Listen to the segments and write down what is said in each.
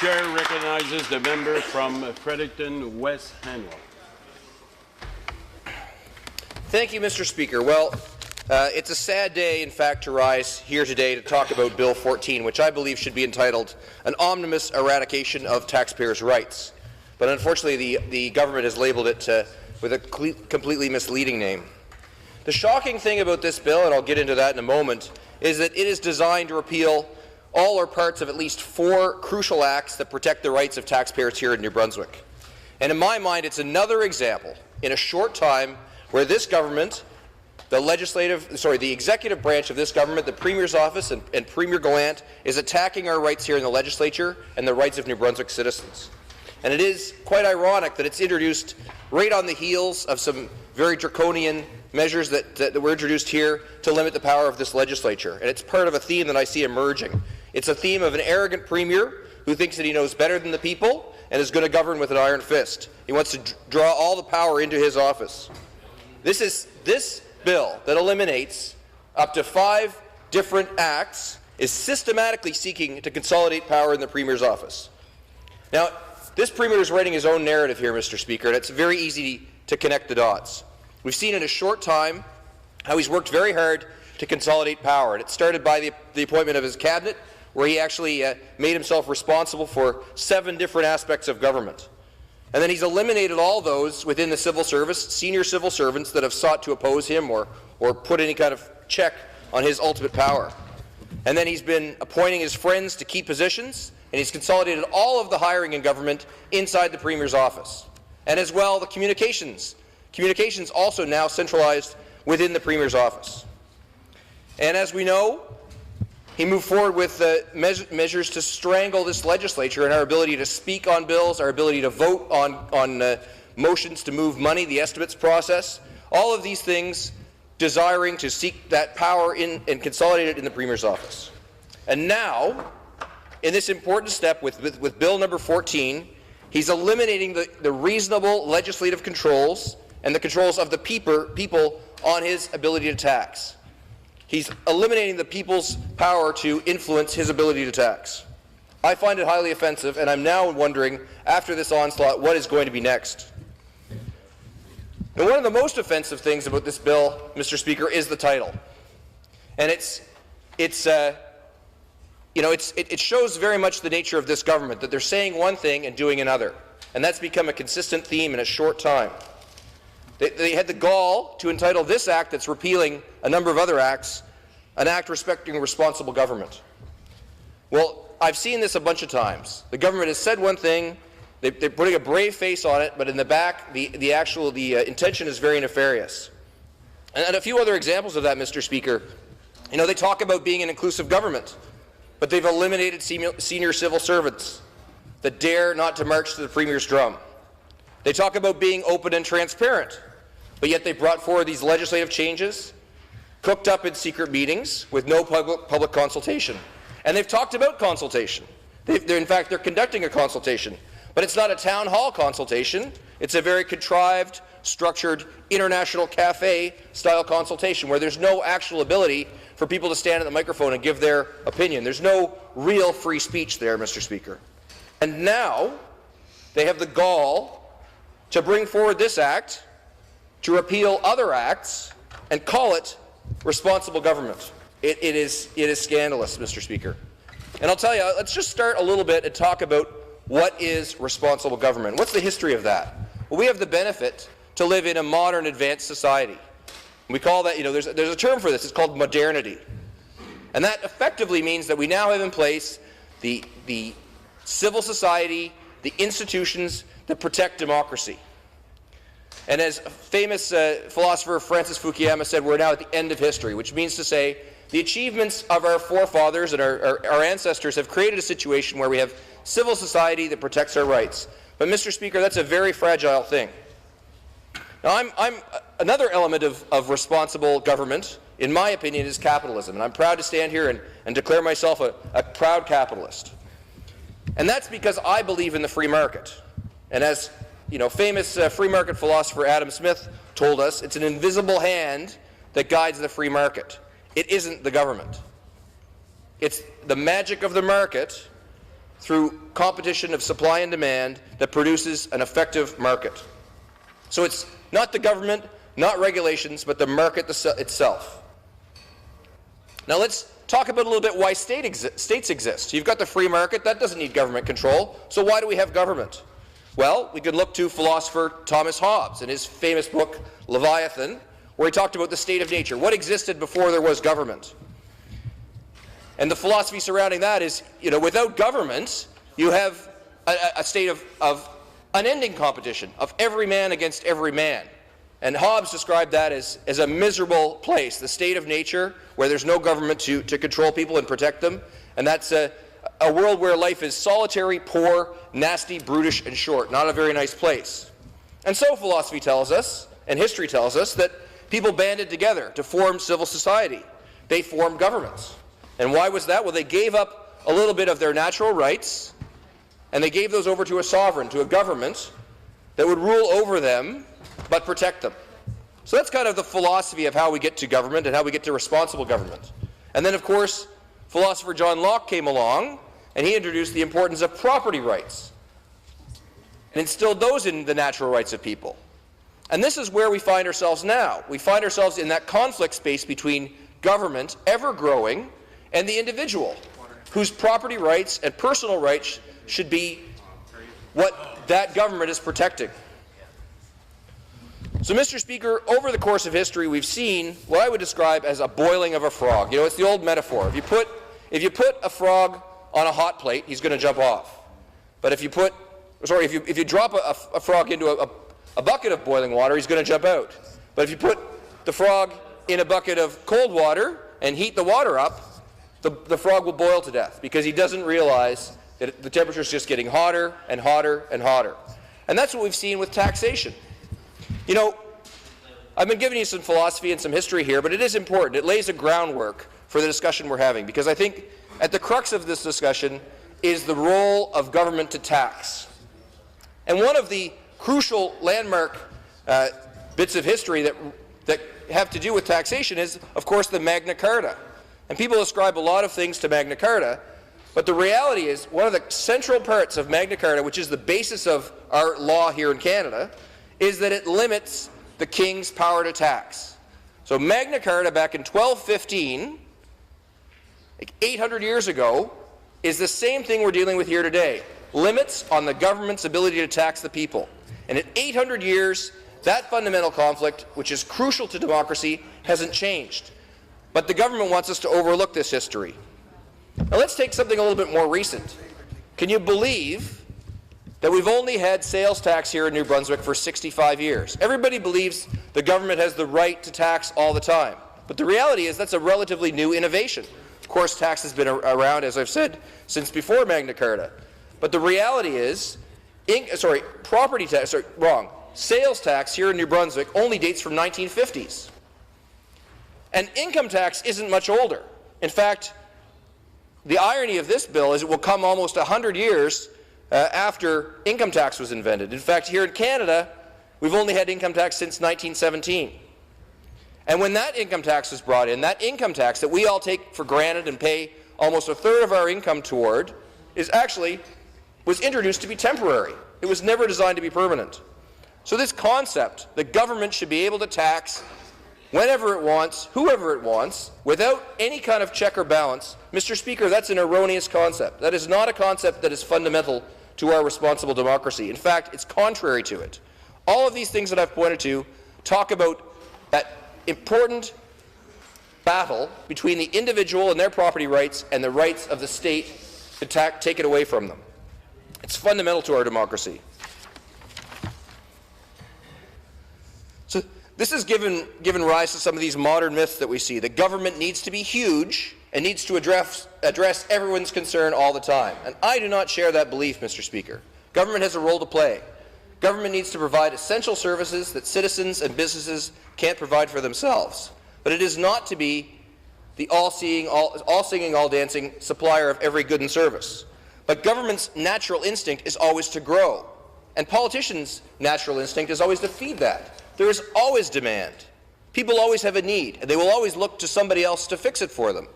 Chair recognizes the member from Fredericton West Hanwell. Thank you, Mr. Speaker. Well, it's a sad day, in fact, to rise here today to talk about Bill-14, which I believe should be entitled An Omnibus Eradication of Taxpayers' Rights. But unfortunately, the government has labelled it with a completely misleading name. The shocking thing about this bill, and I'll get into that in a moment, is that it is designed to repeal all or parts of at least 4 crucial acts that protect the rights of taxpayers here in New Brunswick. And in my mind, it's another example in a short time where this government, the executive branch of this government, the Premier's office and Premier Gallant, is attacking our rights here in the legislature and the rights of New Brunswick citizens. And it is quite ironic that it's introduced right on the heels of some very draconian measures that were introduced here to limit the power of this legislature. And it's part of a theme that I see emerging. It's a theme of an arrogant Premier who thinks that he knows better than the people and is going to govern with an iron fist. He wants to draw all the power into his office. This bill that eliminates up to 5 different acts is systematically seeking to consolidate power in the Premier's office. Now, this Premier is writing his own narrative here, Mr. Speaker, and it's very easy to connect the dots. We've seen in a short time how he's worked very hard to consolidate power, and it started by the appointment of his cabinet, where he actually made himself responsible for 7 different aspects of government. And then he's eliminated all those within the civil service, senior civil servants that have sought to oppose him or put any kind of check on his ultimate power. And then he's been appointing his friends to key positions, and he's consolidated all of the hiring in government inside the Premier's office. And as well, the communications also now centralized within the Premier's office. And as we know, he moved forward with measures to strangle this legislature and our ability to speak on bills, our ability to vote on motions to move money, the estimates process, all of these things desiring to seek that power in and consolidate it in the Premier's office. And now, in this important step with Bill number 14, he's eliminating the reasonable legislative controls and the controls of the people on his ability to tax. He's eliminating the people's power to influence his ability to tax. I find it highly offensive, and I'm now wondering, after this onslaught, what is going to be next. And one of the most offensive things about this bill, Mr. Speaker, is the title. And it shows very much the nature of this government, that they're saying one thing and doing another. And that's become a consistent theme in a short time. They had the gall to entitle this act that's repealing a number of other acts, an act respecting responsible government. Well, I've seen this a bunch of times. The government has said one thing, they're putting a brave face on it, but in the back, the intention is very nefarious. And a few other examples of that, Mr. Speaker. You know, they talk about being an inclusive government, but they've eliminated senior civil servants that dare not to march to the Premier's drum. They talk about being open and transparent, but yet they brought forward these legislative changes, cooked up in secret meetings with no public consultation. And they've talked about consultation. In fact, they're conducting a consultation, but it's not a town hall consultation. It's a very contrived, structured, international cafe-style consultation where there's no actual ability for people to stand at the microphone and give their opinion. There's no real free speech there, Mr. Speaker. And now they have the gall to bring forward this act, to repeal other acts, and call it responsible government. It is scandalous, Mr. Speaker. And I'll tell you, let's just start a little bit and talk about what is responsible government. What's the history of that? Well, we have the benefit to live in a modern, advanced society. We call that, there's a term for this. It's called modernity. And that effectively means that we now have in place the civil society, the institutions that protect democracy. And as famous philosopher Francis Fukuyama said, we're now at the end of history, which means to say the achievements of our forefathers and our ancestors have created a situation where we have civil society that protects our rights. But, Mr. Speaker, that's a very fragile thing. Now, another element of responsible government, in my opinion, is capitalism. And I'm proud to stand here and declare myself a proud capitalist. And that's because I believe in the free market. And as famous free market philosopher Adam Smith told us, it's an invisible hand that guides the free market. It isn't the government. It's the magic of the market through competition of supply and demand that produces an effective market. So it's not the government, not regulations, but the market itself. Now let's talk about a little bit why states exist. You've got the free market, that doesn't need government control, so why do we have government? Well, we can look to philosopher Thomas Hobbes in his famous book, Leviathan, where he talked about the state of nature. What existed before there was government? And the philosophy surrounding that is, without government, you have a state of unending competition, of every man against every man. And Hobbes described that as a miserable place, the state of nature, where there's no government to control people and protect them. And that's a world where life is solitary, poor, nasty, brutish, and short. Not a very nice place. And so philosophy tells us, and history tells us, that people banded together to form civil society. They formed governments. And why was that? Well, they gave up a little bit of their natural rights, and they gave those over to a sovereign, to a government that would rule over them but protect them. So that's kind of the philosophy of how we get to government and how we get to responsible government. And then, of course, philosopher John Locke came along, and he introduced the importance of property rights and instilled those in the natural rights of people. And this is where we find ourselves now. We find ourselves in that conflict space between government, ever growing, and the individual, whose property rights and personal rights should be what that government is protecting. So, Mr. Speaker, over the course of history, we've seen what I would describe as a boiling of a frog. It's the old metaphor. If you put a frog on a hot plate, he's going to jump off. But if you drop a frog into a bucket of boiling water, he's going to jump out. But if you put the frog in a bucket of cold water and heat the water up, the frog will boil to death because he doesn't realize that the temperature is just getting hotter and hotter and hotter. And that's what we've seen with taxation. I've been giving you some philosophy and some history here, but it is important. It lays a groundwork for the discussion we're having, because I think at the crux of this discussion is the role of government to tax. And one of the crucial landmark bits of history that have to do with taxation is, of course, the Magna Carta. And people ascribe a lot of things to Magna Carta, but the reality is one of the central parts of Magna Carta, which is the basis of our law here in Canada, is that it limits the king's power to tax. So Magna Carta back in 1215, like 800 years ago, is the same thing we're dealing with here today. Limits on the government's ability to tax the people. And in 800 years, that fundamental conflict, which is crucial to democracy, hasn't changed. But the government wants us to overlook this history. Now let's take something a little bit more recent. Can you believe that we've only had sales tax here in New Brunswick for 65 years? Everybody believes the government has the right to tax all the time. But the reality is that's a relatively new innovation. Of course, tax has been around, as I've said, since before Magna Carta. But the reality is, sales tax here in New Brunswick only dates from 1950s. And income tax isn't much older. In fact, the irony of this bill is it will come almost 100 years after income tax was invented. In fact, here in Canada, we've only had income tax since 1917. And when that income tax was brought in, that income tax that we all take for granted and pay almost a third of our income toward, was introduced to be temporary. It was never designed to be permanent. So this concept that government should be able to tax whenever it wants, whoever it wants, without any kind of check or balance, Mr. Speaker, that's an erroneous concept. That is not a concept that is fundamental to our responsible democracy. In fact, it's contrary to it. All of these things that I've pointed to talk about that important battle between the individual and their property rights and the rights of the state to take it away from them. It's fundamental to our democracy. So this has given rise to some of these modern myths that we see. The government needs to be huge and needs to address everyone's concern all the time. And I do not share that belief, Mr. Speaker. Government has a role to play. Government needs to provide essential services that citizens and businesses can't provide for themselves. But it is not to be the all-seeing, all-singing, all-dancing supplier of every good and service. But government's natural instinct is always to grow. And politicians' natural instinct is always to feed that. There is always demand. People always have a need, and they will always look to somebody else to fix it for them.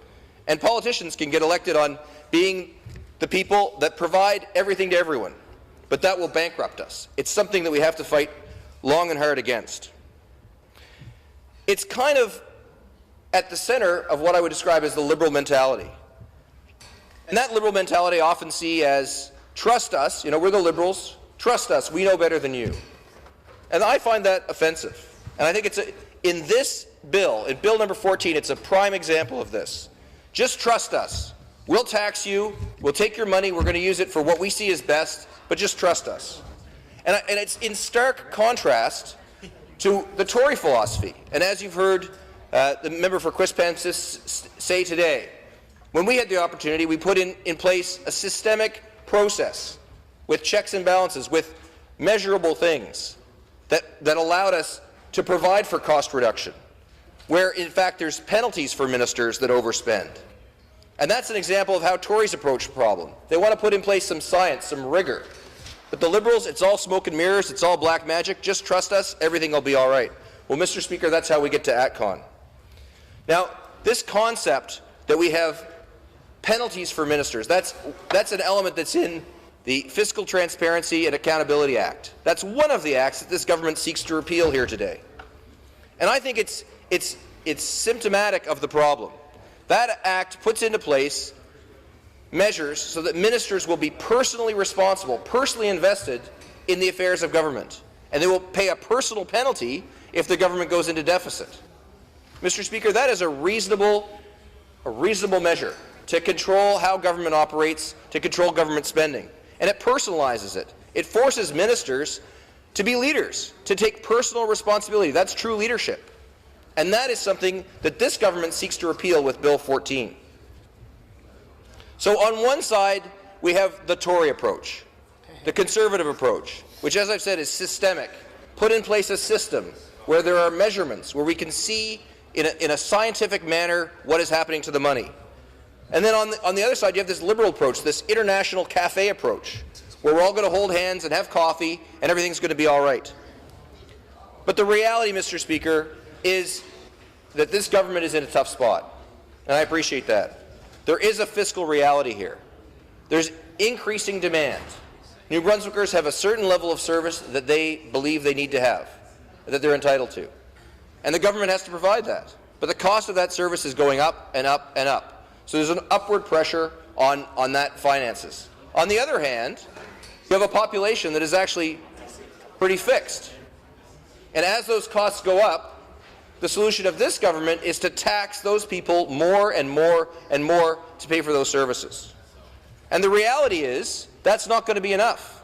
And politicians can get elected on being the people that provide everything to everyone, but that will bankrupt us. It's something that we have to fight long and hard against. It's kind of at the center of what I would describe as the liberal mentality. And that liberal mentality I often see as, trust us, we're the liberals, trust us, we know better than you. And I find that offensive. And I think in this bill, in Bill number 14, it's a prime example of this. Just trust us. We'll tax you, we'll take your money, we're going to use it for what we see as best, but just trust us. And it's in stark contrast to the Tory philosophy. And as you've heard the member for Quispamsis say today, when we had the opportunity, we put in place a systemic process with checks and balances, with measurable things that allowed us to provide for cost reduction, where in fact there's penalties for ministers that overspend. And that's an example of how Tories approach the problem. They want to put in place some science, some rigor. But the Liberals, it's all smoke and mirrors, it's all black magic, just trust us, everything will be all right. Well, Mr. Speaker, that's how we get to ATCON. Now, this concept that we have penalties for ministers, that's an element that's in the Fiscal Transparency and Accountability Act. That's one of the acts that this government seeks to repeal here today. And I think it's symptomatic of the problem. That act puts into place measures so that ministers will be personally responsible, personally invested in the affairs of government, and they will pay a personal penalty if the government goes into deficit. Mr. Speaker, that is a reasonable measure to control how government operates, to control government spending. And it personalizes it. It forces ministers to be leaders, to take personal responsibility. That's true leadership. And that is something that this government seeks to repeal with Bill 14. So on one side, we have the Tory approach, the Conservative approach, which, as I've said, is systemic. Put in place a system where there are measurements, where we can see in a scientific manner what is happening to the money. And then on the other side, you have this liberal approach, this international cafe approach, where we're all going to hold hands and have coffee and everything's going to be all right. But the reality, Mr. Speaker, is that this government is in a tough spot, and I appreciate that. There is a fiscal reality here. There's increasing demand. New Brunswickers have a certain level of service that they believe they need to have, that they're entitled to. And the government has to provide that. But the cost of that service is going up and up and up. So there's an upward pressure on that finances. On the other hand, you have a population that is actually pretty fixed. And as those costs go up, the solution of this government is to tax those people more and more and more to pay for those services. And the reality is that's not going to be enough.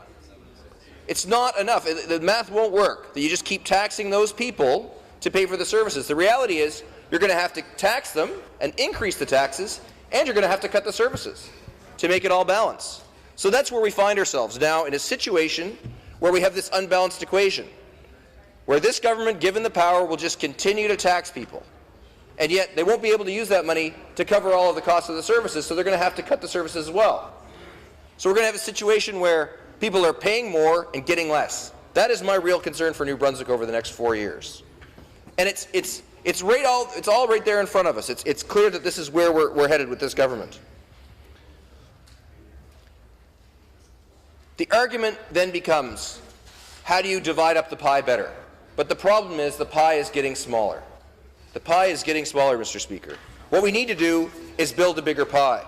It's not enough. The math won't work, that you just keep taxing those people to pay for the services. The reality is you're going to have to tax them and increase the taxes, and you're going to have to cut the services to make it all balance. So that's where we find ourselves now, in a situation where we have this unbalanced equation, where this government, given the power, will just continue to tax people. And yet they won't be able to use that money to cover all of the costs of the services, so they're going to have to cut the services as well. So we're going to have a situation where people are paying more and getting less. That is my real concern for New Brunswick over the next 4 years. And it's all right there in front of us. It's clear that this is where we're headed with this government. The argument then becomes, how do you divide up the pie better? But the problem is the pie is getting smaller. The pie is getting smaller, Mr. Speaker. What we need to do is build a bigger pie.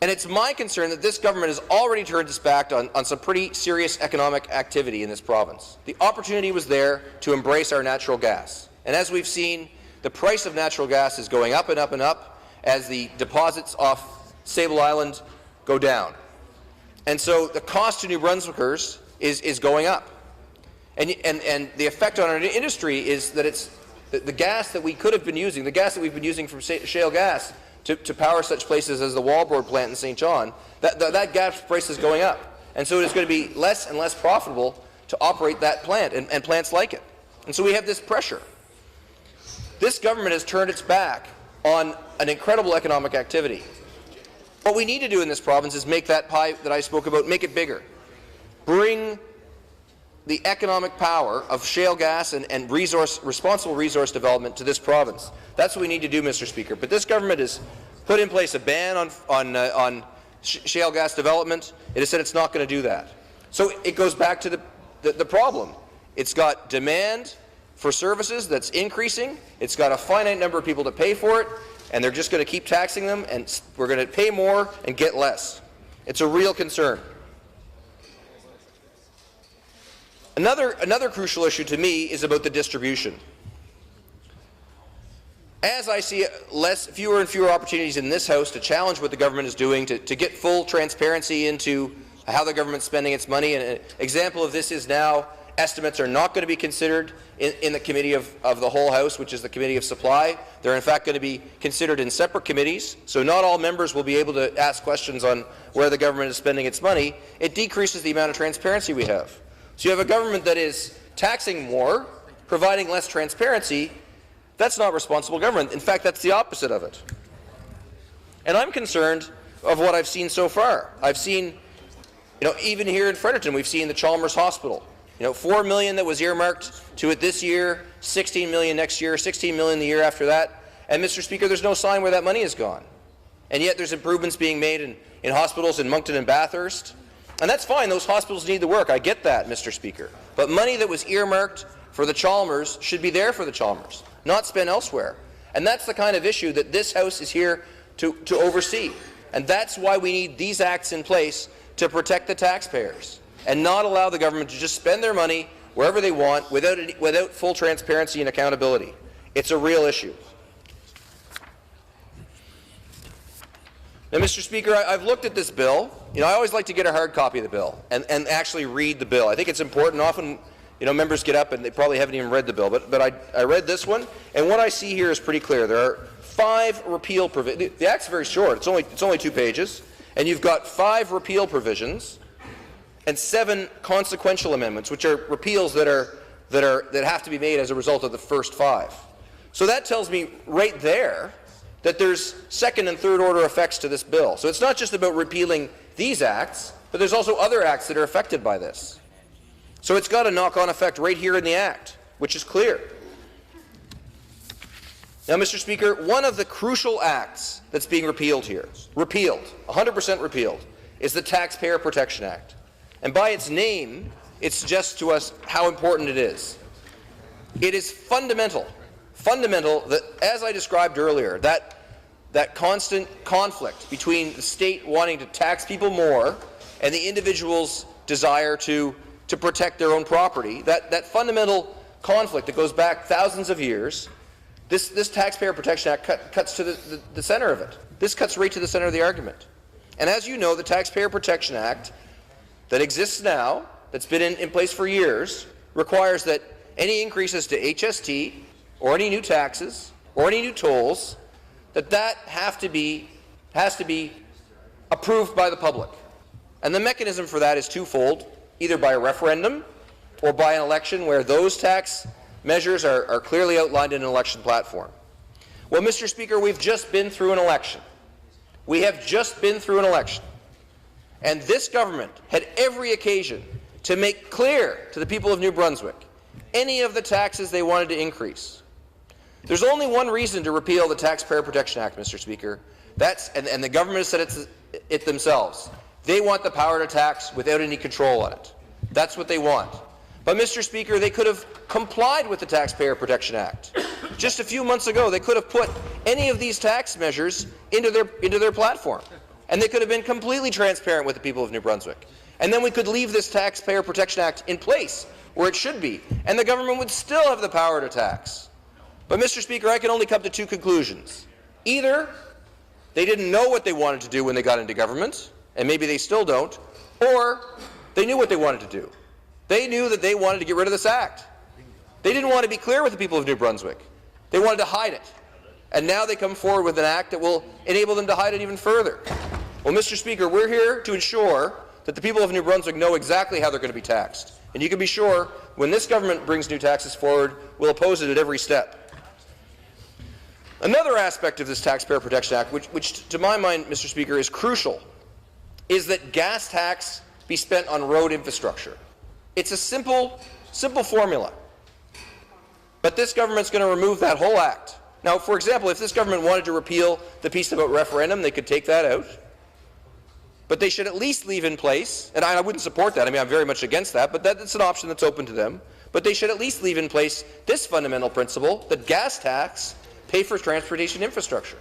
And it's my concern that this government has already turned its back on some pretty serious economic activity in this province. The opportunity was there to embrace our natural gas. And as we've seen, the price of natural gas is going up and up and up as the deposits off Sable Island go down. And so the cost to New Brunswickers is going up. And the effect on our industry is that it's the gas that we could have been using, the gas that we've been using from shale gas to power such places as the Wallboard plant in St. John, that gas price is going up. And so it is going to be less and less profitable to operate that plant and plants like it. And so we have this pressure. This government has turned its back on an incredible economic activity. What we need to do in this province is make that pie that I spoke about, make it bigger. Bring the economic power of shale gas and responsible resource development to this province. That's what we need to do, Mr. Speaker. But this government is put in place a ban on shale gas development. It has said it's not going to do that. So it goes back to the problem. It's got demand for services that's increasing. It's got a finite number of people to pay for it, and they're just going to keep taxing them, and we're going to pay more and get less. It's a real concern. Another crucial issue to me is about the distribution. As I see fewer and fewer opportunities in this House to challenge what the government is doing, to get full transparency into how the government is spending its money, and an example of this is now estimates are not going to be considered in the committee of the whole House, which is the Committee of Supply. They're in fact going to be considered in separate committees, so not all members will be able to ask questions on where the government is spending its money. It decreases the amount of transparency we have. So you have a government that is taxing more, providing less transparency. That's not responsible government. In fact, that's the opposite of it. And I'm concerned of what I've seen so far. I've seen, even here in Fredericton, we've seen the Chalmers Hospital. $4 million that was earmarked to it this year, $16 million next year, $16 million the year after that. And, Mr. Speaker, there's no sign where that money has gone. And yet there's improvements being made in hospitals in Moncton and Bathurst. And that's fine. Those hospitals need the work. I get that, Mr. Speaker. But money that was earmarked for the Chalmers should be there for the Chalmers, not spent elsewhere. And that's the kind of issue that this House is here to oversee. And that's why we need these acts in place to protect the taxpayers and not allow the government to just spend their money wherever they want without full transparency and accountability. It's a real issue. Now, Mr. Speaker, I've looked at this bill. I always like to get a hard copy of the bill and actually read the bill. I think it's important. Often, members get up and they probably haven't even read the bill. But I read this one, and what I see here is pretty clear. There are 5 repeal provisions. The Act's very short. It's only 2 pages, and you've got 5 repeal provisions and 7 consequential amendments, which are repeals that have to be made as a result of the first 5. So that tells me right there that there's second and third order effects to this bill. So it's not just about repealing these acts, but there's also other acts that are affected by this. So it's got a knock-on effect right here in the Act, which is clear. Now, Mr. Speaker, one of the crucial acts that's being repealed here, 100% repealed, is the Taxpayer Protection Act. And by its name, it suggests to us how important it is. It is fundamental that, as I described earlier, that constant conflict between the state wanting to tax people more and the individual's desire to protect their own property, that fundamental conflict that goes back thousands of years, this Taxpayer Protection Act cuts to the center of it. This cuts right to the center of the argument. And as you know, the Taxpayer Protection Act that exists now, that's been in place for years, requires that any increases to HST or any new taxes or any new tolls, that has to be approved by the public. And the mechanism for that is twofold, either by a referendum or by an election where those tax measures are clearly outlined in an election platform. Well, Mr. Speaker, we've just been through an election. We have just been through an election. And this government had every occasion to make clear to the people of New Brunswick any of the taxes they wanted to increase. There's only one reason to repeal the Taxpayer Protection Act, Mr. Speaker. And the government has said it themselves. They want the power to tax without any control on it. That's what they want. But, Mr. Speaker, they could have complied with the Taxpayer Protection Act. Just a few months ago, they could have put any of these tax measures into their platform. And they could have been completely transparent with the people of New Brunswick. And then we could leave this Taxpayer Protection Act in place where it should be, and the government would still have the power to tax. But, Mr. Speaker, I can only come to 2 conclusions. Either they didn't know what they wanted to do when they got into government, and maybe they still don't, or they knew what they wanted to do. They knew that they wanted to get rid of this act. They didn't want to be clear with the people of New Brunswick. They wanted to hide it. And now they come forward with an act that will enable them to hide it even further. Well, Mr. Speaker, we're here to ensure that the people of New Brunswick know exactly how they're going to be taxed. And you can be sure when this government brings new taxes forward, we'll oppose it at every step. Another aspect of this Taxpayer Protection Act, which to my mind, Mr. Speaker, is crucial, is that gas tax be spent on road infrastructure. It's a simple formula. But this government's going to remove that whole act Now, for example, if this government wanted to repeal the piece about referendum, they could take that out. But they should at least leave in place, and I wouldn't support that, I mean, I'm very much against that, but that's an option that's open to them. But they should at least leave in place this fundamental principle that gas tax pay for transportation infrastructure.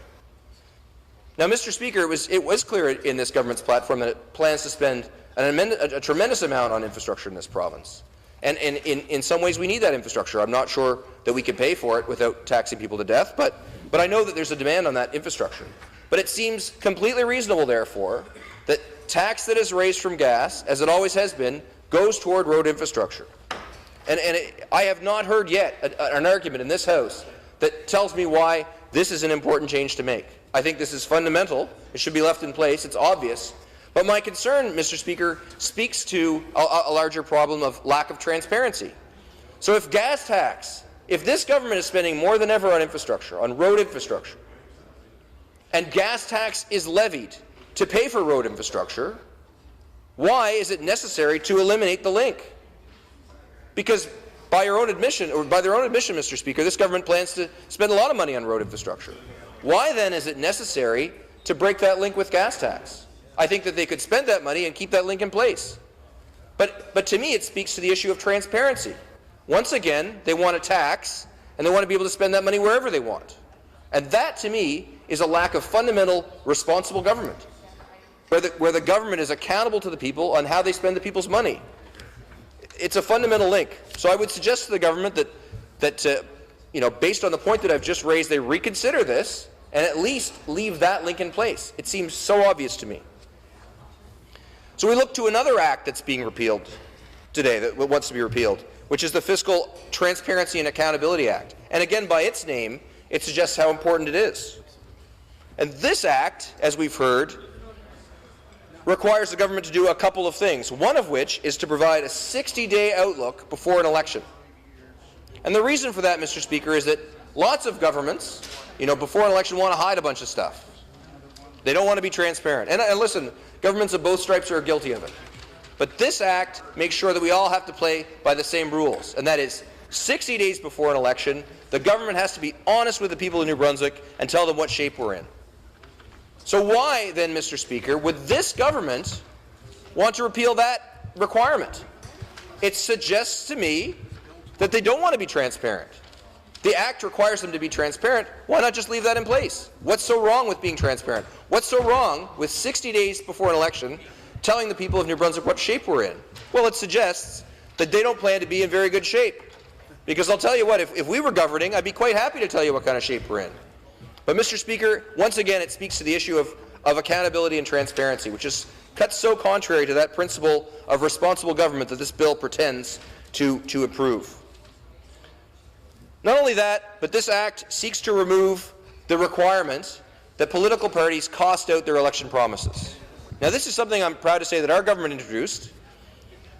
Now, Mr. Speaker, it was clear in this government's platform that it plans to spend a tremendous amount on infrastructure in this province. And in some ways we need that infrastructure. I'm not sure that we can pay for it without taxing people to death, but I know that there's a demand on that infrastructure. But it seems completely reasonable, therefore, that tax that is raised from gas, as it always has been, goes toward road infrastructure. I have not heard yet an argument in this House that tells me why this is an important change to make. I think this is fundamental. It should be left in place. It's obvious. But my concern, Mr. Speaker, speaks to a larger problem of lack of transparency. So if gas tax, if this government is spending more than ever on infrastructure, on road infrastructure, and gas tax is levied to pay for road infrastructure, why is it necessary to eliminate the link? Because by your own admission, or by their own admission, Mr. Speaker, this government plans to spend a lot of money on road infrastructure. Why then is it necessary to break that link with gas tax? I think that they could spend that money and keep that link in place. But to me, it speaks to the issue of transparency. Once again, they want a tax, and they want to be able to spend that money wherever they want. And that, to me, is a lack of fundamental responsible government, where the government is accountable to the people on how they spend the people's money. It's a fundamental link. So I would suggest to the government that based on the point that I've just raised, they reconsider this and at least leave that link in place. It seems so obvious to me. So we look to another act that's being repealed today, that wants to be repealed, which is the Fiscal Transparency and Accountability Act. And again, by its name, it suggests how important it is. And this act, as we've heard, requires the government to do a couple of things, one of which is to provide a 60-day outlook before an election. And the reason for that, Mr. Speaker, is that lots of governments, before an election want to hide a bunch of stuff. They don't want to be transparent. And listen, governments of both stripes are guilty of it. But this act makes sure that we all have to play by the same rules, and that is 60 days before an election, the government has to be honest with the people of New Brunswick and tell them what shape we're in. So why, then, Mr. Speaker, would this government want to repeal that requirement? It suggests to me that they don't want to be transparent. The Act requires them to be transparent. Why not just leave that in place? What's so wrong with being transparent? What's so wrong with 60 days before an election telling the people of New Brunswick what shape we're in? Well, it suggests that they don't plan to be in very good shape. Because I'll tell you what, if we were governing, I'd be quite happy to tell you what kind of shape we're in. But, Mr. Speaker, once again, it speaks to the issue of accountability and transparency, which is cut so contrary to that principle of responsible government that this bill pretends to improve. Not only that, but this Act seeks to remove the requirement that political parties cost out their election promises. Now, this is something I'm proud to say that our government introduced,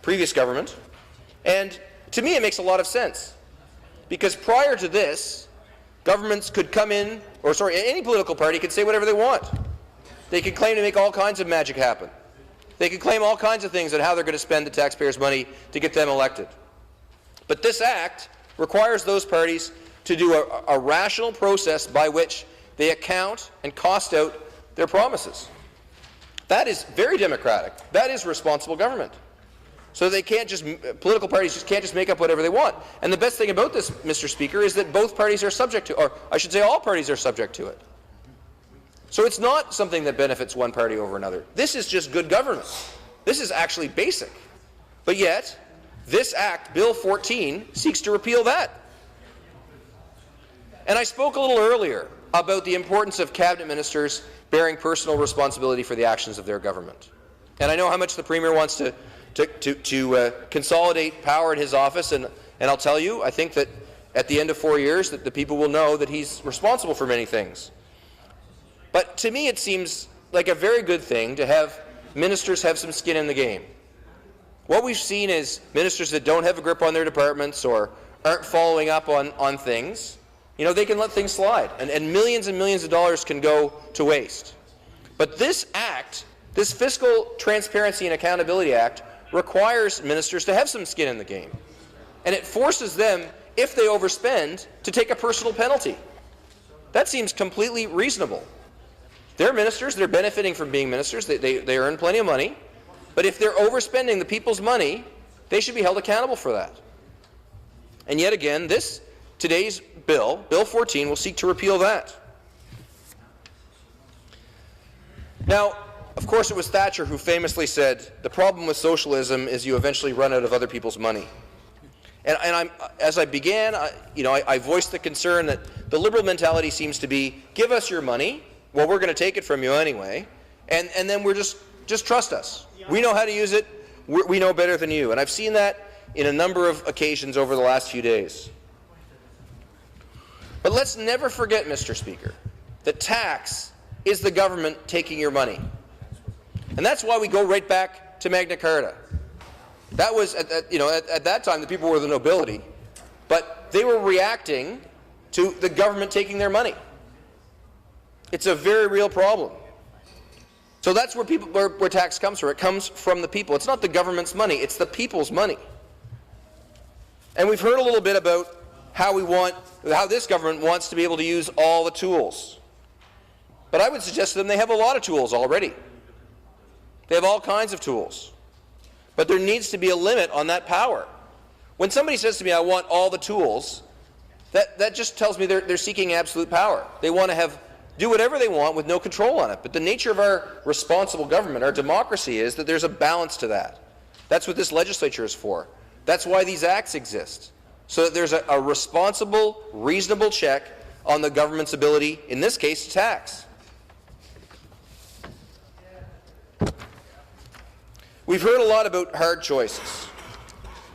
previous government, and to me it makes a lot of sense. Because prior to this, governments could come in, any political party could say whatever they want. They could claim to make all kinds of magic happen. They could claim all kinds of things on how they're going to spend the taxpayers' money to get them elected. But this Act requires those parties to do a rational process by which they account and cost out their promises. That is very democratic. That is responsible government. So political parties just can't just make up whatever they want. And the best thing about this, Mr. Speaker, is that both parties are subject to, or I should say all parties are subject to it. So it's not something that benefits one party over another. This is just good governance. This is actually basic. But yet, this Act, Bill-14, seeks to repeal that. And I spoke a little earlier about the importance of cabinet ministers bearing personal responsibility for the actions of their government. And I know how much the Premier wants to consolidate power in his office, and I'll tell you, I think that at the end of 4 years that the people will know that he's responsible for many things. But to me it seems like a very good thing to have ministers have some skin in the game. What we've seen is ministers that don't have a grip on their departments or aren't following up on things, they can let things slide, and millions of dollars can go to waste. But this Act, this Fiscal Transparency and Accountability Act, requires ministers to have some skin in the game. And it forces them, if they overspend, to take a personal penalty. That seems completely reasonable. They're ministers. They're benefiting from being ministers. They earn plenty of money. But if they're overspending the people's money, they should be held accountable for that. And yet again, today's bill, Bill-14, will seek to repeal that. Now, of course, it was Thatcher who famously said, the problem with socialism is you eventually run out of other people's money. And as I began, I voiced the concern that the Liberal mentality seems to be, give us your money, well, we're going to take it from you anyway, and then we're just trust us. We know how to use it. We know better than you. And I've seen that in a number of occasions over the last few days. But let's never forget, Mr. Speaker, that tax is the government taking your money. And that's why we go right back to Magna Carta. That was, at that time, the people were the nobility, but they were reacting to the government taking their money. It's a very real problem. So that's where tax comes from. It comes from the people. It's not the government's money, it's the people's money. And we've heard a little bit about how this government wants to be able to use all the tools. But I would suggest to them they have a lot of tools already. They have all kinds of tools. But there needs to be a limit on that power. When somebody says to me, I want all the tools, that just tells me they're seeking absolute power. They want to do whatever they want with no control on it. But the nature of our responsible government, our democracy, is that there's a balance to that. That's what this legislature is for. That's why these acts exist. So that there's a responsible, reasonable check on the government's ability, in this case, to tax. We've heard a lot about hard choices.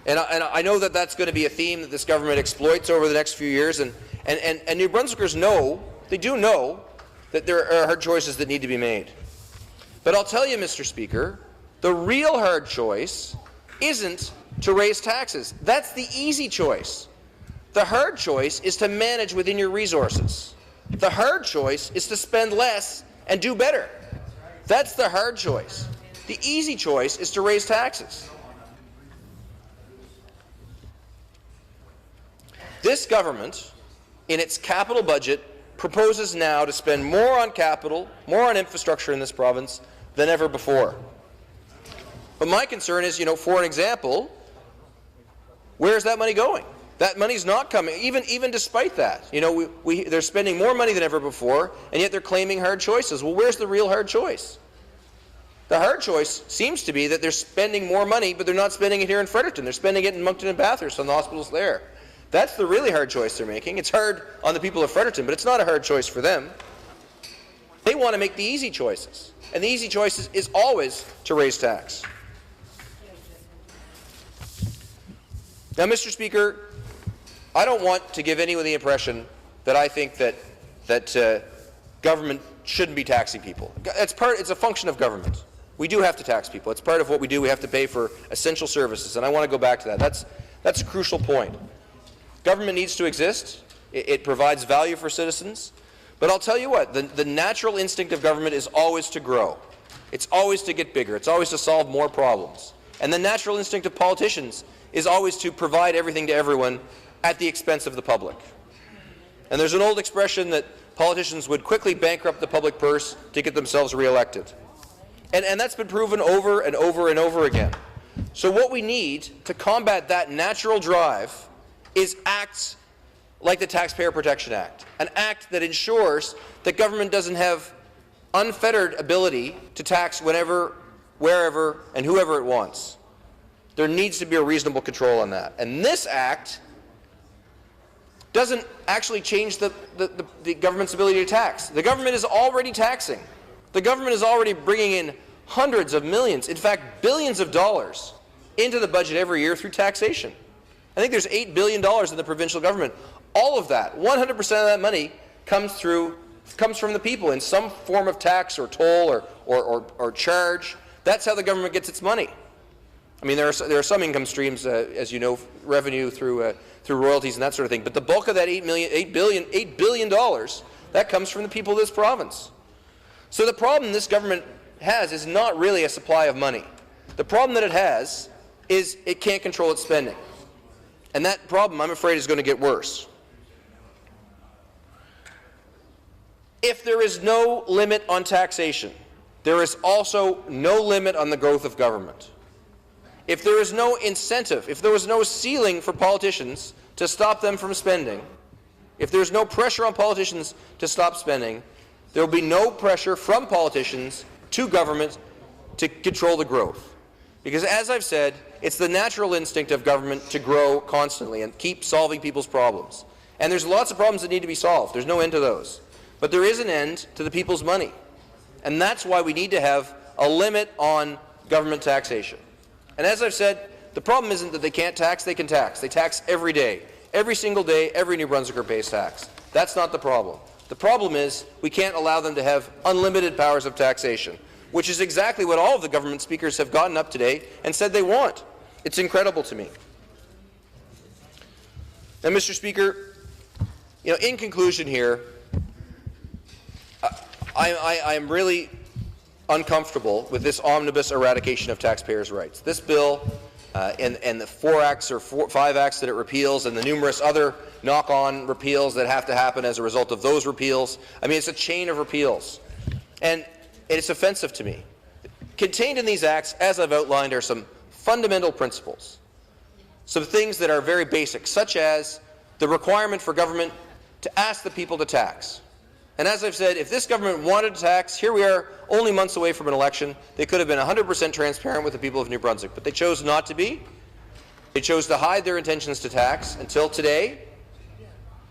And I know that that's going to be a theme that this government exploits over the next few years. And New Brunswickers know, they do know, that there are hard choices that need to be made. But I'll tell you, Mr. Speaker, the real hard choice isn't to raise taxes. That's the easy choice. The hard choice is to manage within your resources. The hard choice is to spend less and do better. That's the hard choice. The easy choice is to raise taxes. This government, in its capital budget, proposes now to spend more on capital, more on infrastructure in this province than ever before. But my concern is, for an example, where's that money going? That money's not coming, even despite that. They're spending more money than ever before, and yet they're claiming hard choices. Well, where's the real hard choice? The hard choice seems to be that they're spending more money, but they're not spending it here in Fredericton. They're spending it in Moncton and Bathurst on the hospitals there. That's the really hard choice they're making. It's hard on the people of Fredericton, but it's not a hard choice for them. They want to make the easy choices, and the easy choice is always to raise tax. Now, Mr. Speaker, I don't want to give anyone the impression that I think that government shouldn't be taxing people. It's a function of government. We do have to tax people. It's part of what we do. We have to pay for essential services, and I want to go back to that. That's a crucial point. Government needs to exist. It provides value for citizens. But I'll tell you what, the natural instinct of government is always to grow. It's always to get bigger. It's always to solve more problems. And the natural instinct of politicians is always to provide everything to everyone at the expense of the public. And there's an old expression that politicians would quickly bankrupt the public purse to get themselves reelected. And that's been proven over and over and over again. So what we need to combat that natural drive is acts like the Taxpayer Protection Act, an act that ensures that government doesn't have unfettered ability to tax whenever, wherever, and whoever it wants. There needs to be a reasonable control on that. And this act doesn't actually change the government's ability to tax. The government is already taxing. The government is already bringing in hundreds of millions, in fact billions of dollars, into the budget every year through taxation. I think there's $8 billion in the provincial government. All of that, 100% of that money comes from the people in some form of tax or toll or charge. That's how the government gets its money. I mean, there are some income streams, as you know, revenue through royalties and that sort of thing. But the bulk of that $8 billion, that comes from the people of this province. So the problem this government has is not really a supply of money. The problem that it has is it can't control its spending. And that problem, I'm afraid, is going to get worse. If there is no limit on taxation, there is also no limit on the growth of government. If there is no incentive, if there was no ceiling for politicians to stop them from spending, if there's no pressure on politicians to stop spending, there will be no pressure from politicians to government to control the growth. Because as I've said, it's the natural instinct of government to grow constantly and keep solving people's problems. And there's lots of problems that need to be solved. There's no end to those. But there is an end to the people's money. And that's why we need to have a limit on government taxation. And as I've said, the problem isn't that they can't tax, they can tax. They tax every day. Every single day, every New Brunswicker pays tax. That's not the problem. The problem is we can't allow them to have unlimited powers of taxation, which is exactly what all of the government speakers have gotten up today and said they want. It's incredible to me. Now, Mr. Speaker, in conclusion here, I'm really uncomfortable with this omnibus eradication of taxpayers' rights. This bill and the 4 acts or 5 acts that it repeals and the numerous other knock-on repeals that have to happen as a result of those repeals, I mean, it's a chain of repeals. And it's offensive to me. Contained in these acts, as I've outlined, are some fundamental principles, some things that are very basic, such as the requirement for government to ask the people to tax. And as I've said, if this government wanted to tax, here we are only months away from an election, they could have been 100% transparent with the people of New Brunswick, but they chose not to be. They chose to hide their intentions to tax until today,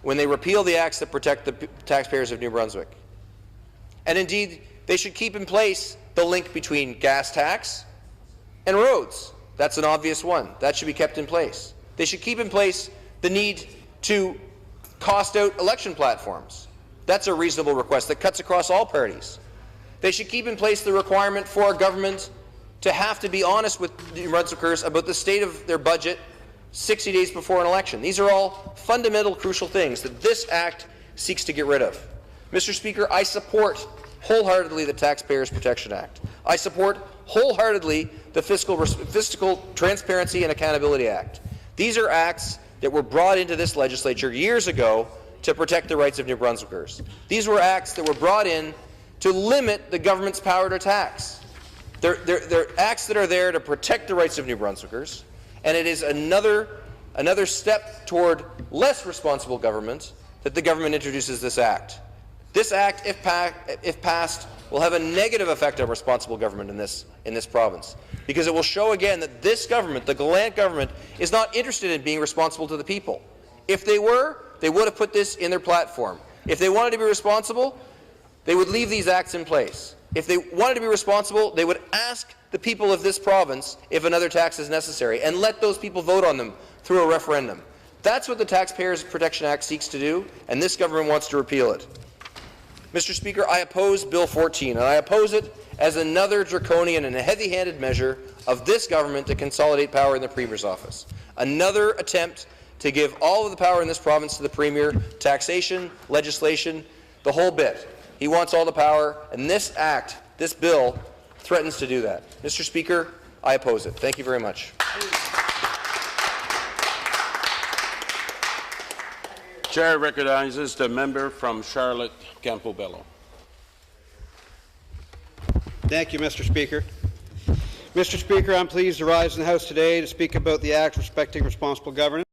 when they repeal the acts that protect the taxpayers of New Brunswick. And indeed, they should keep in place the link between gas tax and roads. That's an obvious one. That should be kept in place. They should keep in place the need to cost out election platforms. That's a reasonable request that cuts across all parties. They should keep in place the requirement for our government to have to be honest with New Brunswickers about the state of their budget 60 days before an election. These are all fundamental, crucial things that this Act seeks to get rid of. Mr. Speaker, I support wholeheartedly the Taxpayers Protection Act. I support wholeheartedly the Fiscal Transparency and Accountability Act. These are acts that were brought into this legislature years ago to protect the rights of New Brunswickers. These were acts that were brought in to limit the government's power to tax. They're acts that are there to protect the rights of New Brunswickers, and it is another step toward less responsible government that the government introduces this act. This act, if passed, will have a negative effect on responsible government in this province, because it will show again that this government, the Gallant government, is not interested in being responsible to the people. If they were, they would have put this in their platform. If they wanted to be responsible, they would leave these acts in place. If they wanted to be responsible, they would ask the people of this province if another tax is necessary and let those people vote on them through a referendum. That's what the Taxpayers Protection Act seeks to do, and this government wants to repeal it. Mr. Speaker, I oppose Bill-14, and I oppose it as another draconian and heavy-handed measure of this government to consolidate power in the Premier's office. Another attempt to give all of the power in this province to the Premier, taxation, legislation, the whole bit. He wants all the power, and this act, this bill, threatens to do that. Mr. Speaker, I oppose it. Thank you very much. Chair recognizes the member from Charlotte Campobello. Thank you, Mr. Speaker. Mr. Speaker, I'm pleased to rise in the House today to speak about the Act respecting responsible governance.